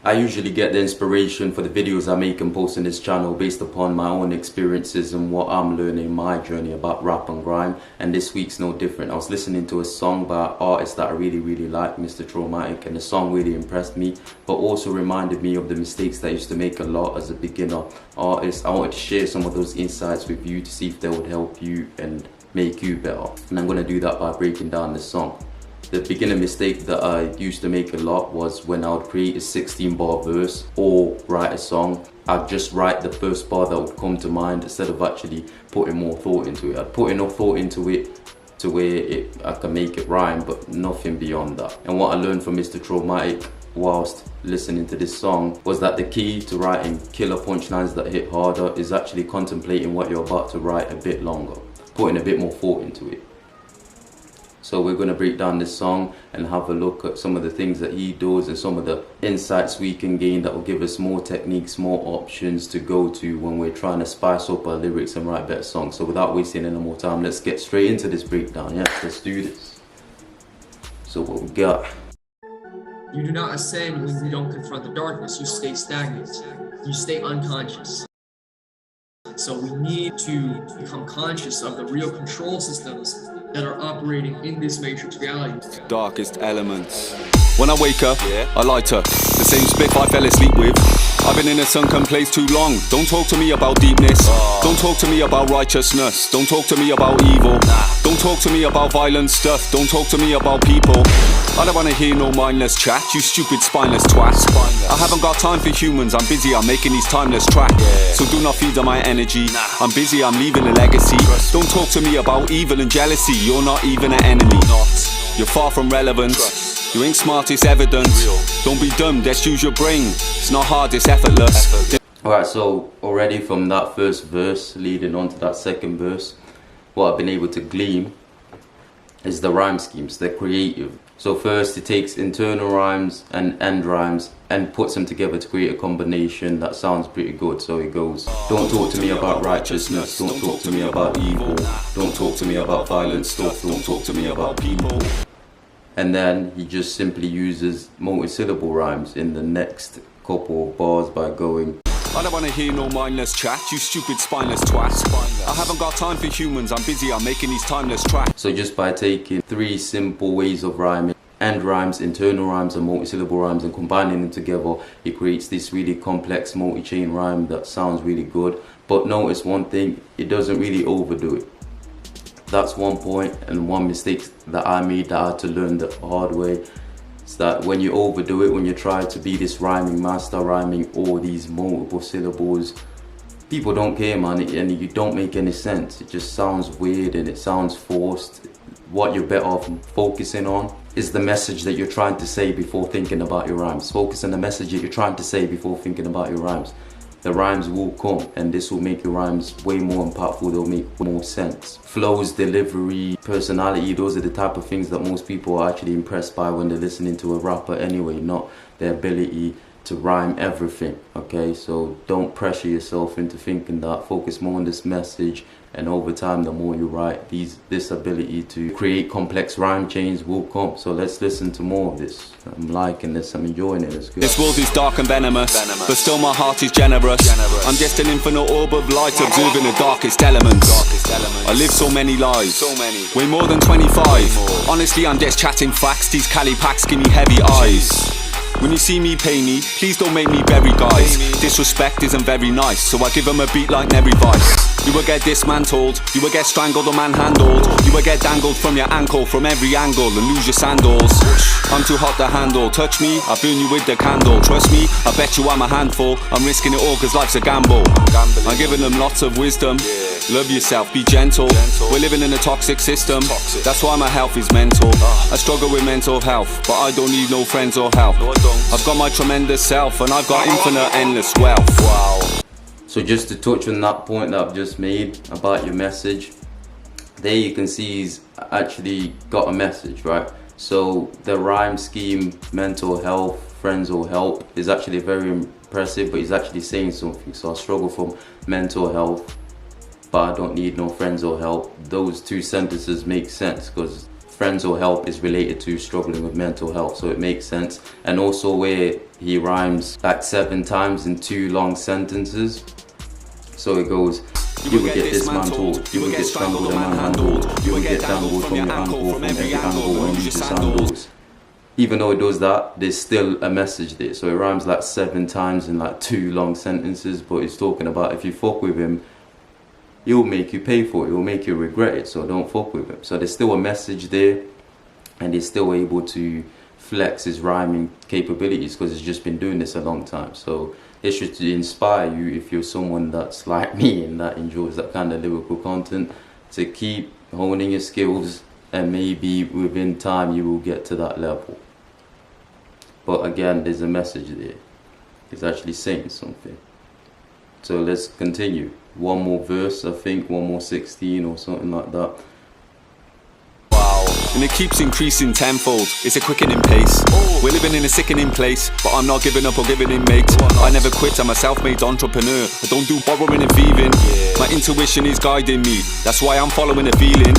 I usually get the inspiration for the videos I make and post on this channel based upon my own experiences and what I'm learning in my journey about rap and grime, and this week's no different. I was listening to a song by an artist that I really like, Mr Traumatik, and the song really impressed me, but also reminded me of the mistakes that I used to make a lot as a beginner artist. I wanted to share some of those insights with you to see if they would help you and make you better, and I'm going to do that by breaking down the song. The beginner mistake that I used to make a lot was when I would create a 16-bar verse or write a song, I'd just write the first bar that would come to mind instead of actually putting more thought into it. I'd put enough thought into it to where I can make it rhyme, but nothing beyond that. And what I learned from Mr Traumatik whilst listening to this song was that the key to writing killer punchlines that hit harder is actually contemplating what you're about to write a bit longer, putting a bit more thought into it. So we're going to break down this song and have a look at some of the things that he does and some of the insights we can gain that will give us more techniques, more options to go to when we're trying to spice up our lyrics and write better songs. So without wasting any more time, let's get straight into this breakdown. Yeah, let's do this. So what we got? You do not ascend when you don't confront the darkness. You stay stagnant. You stay unconscious. So we need to become conscious of the real control systems that are operating in this matrix reality. Darkest elements. When I wake up, I light up the same spliff I fell asleep with. I've been in a sunken place too long. Don't talk to me about deepness. Don't talk to me about righteousness. Don't talk to me about evil. Don't talk to me about violent stuff. Don't talk to me about people. I don't wanna hear no mindless chat, you stupid spineless twat. I haven't got time for humans, I'm busy, I'm making these timeless tracks. So do not feed on my energy, I'm busy, I'm leaving a legacy. Don't talk to me about evil and jealousy, you're not even an enemy. You're far from relevant, you ain't smart, it's evident. Don't be dumb, just use your brain, it's not hard, it's effortless. Alright, so already from that first verse leading on to that second verse, what I've been able to glean is the rhyme schemes, they're creative. So first it takes internal rhymes and end rhymes and puts them together to create a combination that sounds pretty good. So it goes, don't talk to me about righteousness, don't talk to me about evil, don't talk to me about violent stuff, don't talk to me about people. And then he just simply uses multi-syllable rhymes in the next couple of bars by going, I don't wanna hear no mindless chat, you stupid spineless twat. I haven't got time for humans, I'm busy, I'm making these timeless tracks. So just by taking three simple ways of rhyming, end rhymes, internal rhymes and multi-syllable rhymes, and combining them together, it creates this really complex multi-chain rhyme that sounds really good. But notice one thing, it doesn't really overdo it. That's one point and one mistake that I made that I had to learn the hard way. It's that when you overdo it, when you try to be this rhyming master, rhyming all these multiple syllables, people don't care, man, and you don't make any sense. It just sounds weird and it sounds forced. What you're better off focusing on is the message that you're trying to say before thinking about your rhymes. Focus on the message that you're trying to say before thinking about your rhymes. The rhymes will come, and this will make your rhymes way more impactful, they'll make more sense. Flows, delivery, personality, those are the type of things that most people are actually impressed by when they're listening to a rapper anyway, not their ability to rhyme everything, okay? So don't pressure yourself into thinking that, focus more on this message, and over time the more you write, this ability to create complex rhyme chains will come. So let's listen to more of this. I'm liking this, I'm enjoying it, it's good. This world is dark and venomous, but still my heart is generous. I'm just an infinite orb of light, observing the darkest elements. I live so many lives, way more than 25. Honestly, I'm just chatting facts, these Cali packs give me heavy eyes. When you see me, pay me, please don't make me bury guys. Disrespect isn't very nice, so I give them a beat like Nery Vice. You will get dismantled, you will get strangled or manhandled. You will get dangled from your ankle from every angle and lose your sandals. I'm too hot to handle, touch me, I burn you with the candle. Trust me, I bet you I'm a handful, I'm risking it all cause life's a gamble. I'm giving them lots of wisdom, love yourself, be gentle. We're living in a toxic system, that's why my health is mental. I struggle with mental health, but I don't need no friends or help. I've got my tremendous self and I've got infinite endless wealth. Wow. So just to touch on that point that I've just made about your message, there you can see he's actually got a message, right? So the rhyme scheme, mental health, friends or help, is actually very impressive, but he's actually saying something. So I struggle from mental health, but I don't need no friends or help. Those two sentences make sense because friends or help is related to struggling with mental health, so it makes sense. And also where he rhymes like 7 times in 2 long sentences. So it goes, you will get dismantled, you will get strangled and manhandled, you will get dangled from your ankle from every angle and use your sandals. Even though it does that, there's still a message there. So it rhymes like 7 times in like 2 long sentences, but it's talking about if you fuck with him, he'll make you pay for it, he'll make you regret it, so don't fuck with him. So there's still a message there, and he's still able to flex his rhyming capabilities because he's just been doing this a long time. So it should inspire you if you're someone that's like me and that enjoys that kind of lyrical content, to keep honing your skills, and maybe within time you will get to that level. But again, there's a message there. He's actually saying something. So let's continue. One more verse, I think, 1 more 16 or something like that. Wow, and it keeps increasing tenfold. It's a quickening pace. We're living in a sickening place, but I'm not giving up or giving in, mate. I never quit, I'm a self-made entrepreneur. I don't do borrowing and thieving. My intuition is guiding me. That's why I'm following a feeling.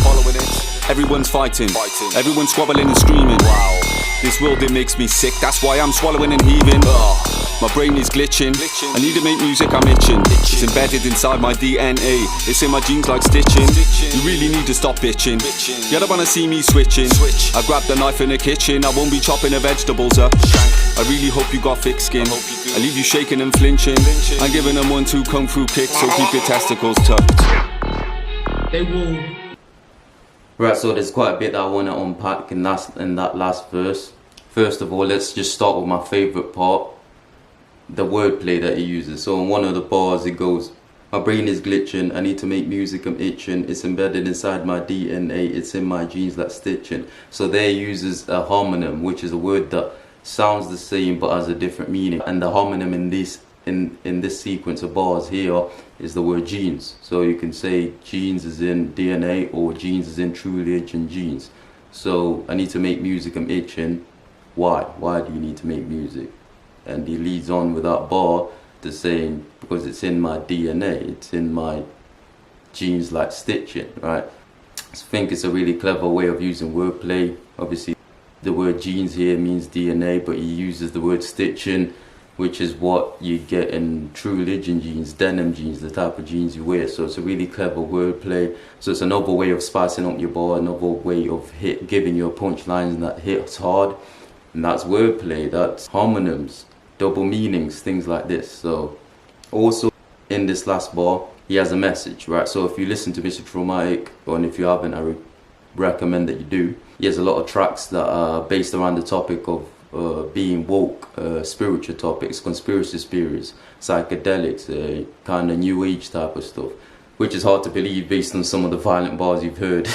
Everyone's fighting, everyone's squabbling and screaming. Wow, this world, it makes me sick. That's why I'm swallowing and heaving. My brain is glitching. I need to make music, I'm itching. It's embedded inside my DNA. It's in my genes like stitching. You really need to stop bitching. You don't wanna see me switching. I grab the knife in the kitchen. I won't be chopping the vegetables up. I really hope you got thick skin. I leave you shaking and flinching. I'm giving them 1-2 kung fu kicks, so keep your testicles tucked. They will. Right, so there's quite a bit that I want to unpack in that last verse. First of all, let's just start with my favourite part, the wordplay that he uses. So in one of the bars it goes, my brain is glitching, I need to make music, I'm itching, it's embedded inside my DNA, it's in my genes like stitching. So there he uses a homonym, which is a word that sounds the same but has a different meaning. And the homonym in this sequence of bars here is the word genes. So you can say genes is in DNA, or genes is in true religion genes. So I need to make music, I'm itching. Why do you need to make music? And he leads on with that bar to saying, because it's in my DNA, it's in my genes like stitching, right? I think it's a really clever way of using wordplay. Obviously the word genes here means DNA, but he uses the word stitching, which is what you get in true religion jeans, denim jeans, the type of jeans you wear. So it's a really clever wordplay. So it's another way of spicing up your bar, another way of giving your punchlines that hits hard. And that's wordplay, that's homonyms, double meanings, things like this. So also in this last bar, he has a message, right? So if you listen to Mr Traumatik, and if you haven't, I recommend that you do. He has a lot of tracks that are based around the topic of being woke, spiritual topics, conspiracy theories, psychedelics, kind of new age type of stuff, which is hard to believe based on some of the violent bars you've heard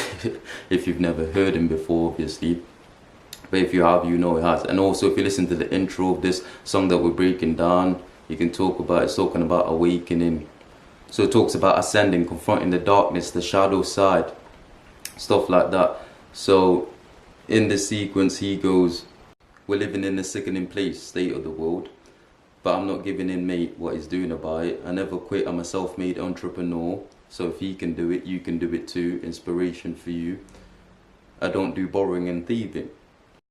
if you've never heard him before, obviously. But if you have, you know it has. And also if you listen to the intro of this song that we're breaking down, you can talk about, it's talking about awakening. So it talks about ascending, confronting the darkness, the shadow side, stuff like that. So in this sequence he goes, we're living in a sickening place, state of the world, but I'm not giving in, mate, what he's doing about it. I never quit, I'm a self-made entrepreneur, so if he can do it, you can do it too. Inspiration for you. I don't do borrowing and thieving.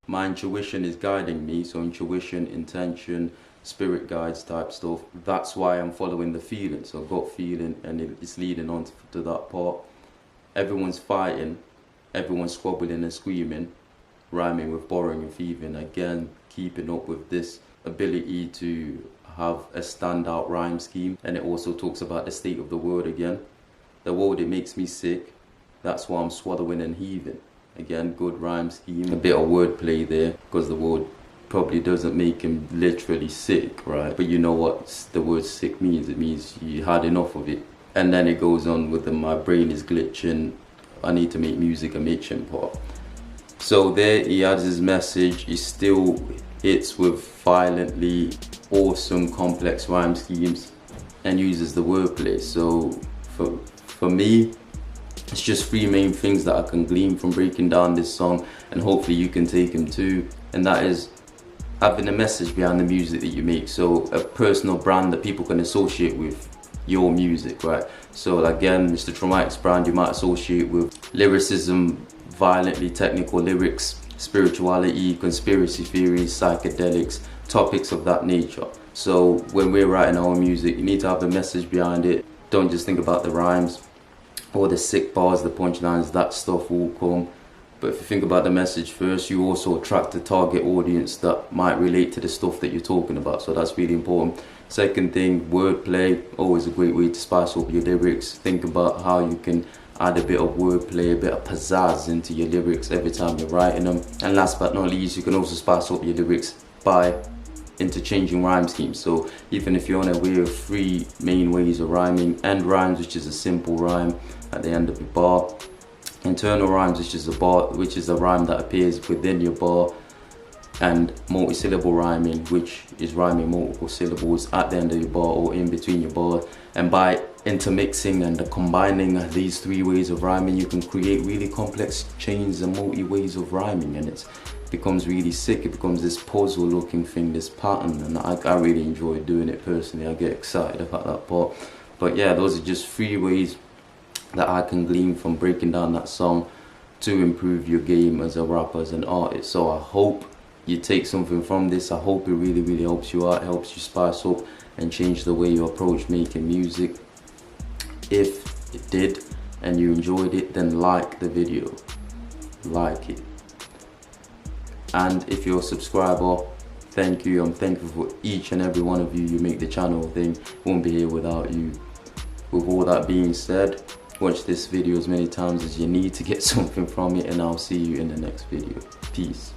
My intuition is guiding me, so intuition, intention, spirit guides type stuff. That's why I'm following the feeling, so I've got feeling, and it's leading on to that part. Everyone's fighting, everyone's squabbling and screaming, rhyming with borrowing and thieving. Again, keeping up with this ability to have a standout rhyme scheme. And it also talks about the state of the world again. The world, it makes me sick, that's why I'm swallowing and heaving. Again, good rhyme scheme, a bit of wordplay there, because the word probably doesn't make him literally sick, right? But you know what the word sick means, it means you had enough of it. And then it goes on with the my brain is glitching, I need to make music, I'm itching part. So there he has his message. He still hits with violently awesome complex rhyme schemes and uses the wordplay. So for me, it's just 3 main things that I can glean from breaking down this song, and hopefully you can take them too. And that is having a message behind the music that you make. So a personal brand that people can associate with your music, right? So again, Mr Traumatik's brand you might associate with lyricism, violently technical lyrics, spirituality, conspiracy theories, psychedelics, topics of that nature. So when we're writing our music, you need to have the message behind it. Don't just think about the rhymes or the sick bars, the punchlines. That stuff will come. But if you think about the message first, you also attract the target audience that might relate to the stuff that you're talking about. So that's really important. Second thing, wordplay, always a great way to spice up your lyrics. Think about how you can add a bit of wordplay, a bit of pizzazz into your lyrics every time you're writing them. And last but not least, you can also spice up your lyrics by interchanging rhyme schemes. So even if you're unaware of 3 main ways of rhyming: end rhymes, which is a simple rhyme at the end of your bar; internal rhymes, which is a rhyme that appears within your bar; and multi-syllable rhyming, which is rhyming multiple syllables at the end of your bar or in between your bar. And by intermixing and combining these 3 ways of rhyming, you can create really complex chains and multi ways of rhyming, and it becomes really sick. It becomes this puzzle looking thing, this pattern, and I really enjoy doing it personally. I get excited about that part. But yeah, those are just 3 ways that I can glean from breaking down that song to improve your game as a rapper, as an artist. So I hope you take something from this. I hope it really, really helps you out, helps you spice up and change the way you approach making music. If it did and you enjoyed it, then like the video, like it. And if you're a subscriber, thank you. I'm thankful for each and every one of you. You make the channel thing. Won't be here without you. With all that being said, watch this video as many times as you need to get something from it, and I'll see you in the next video. Peace.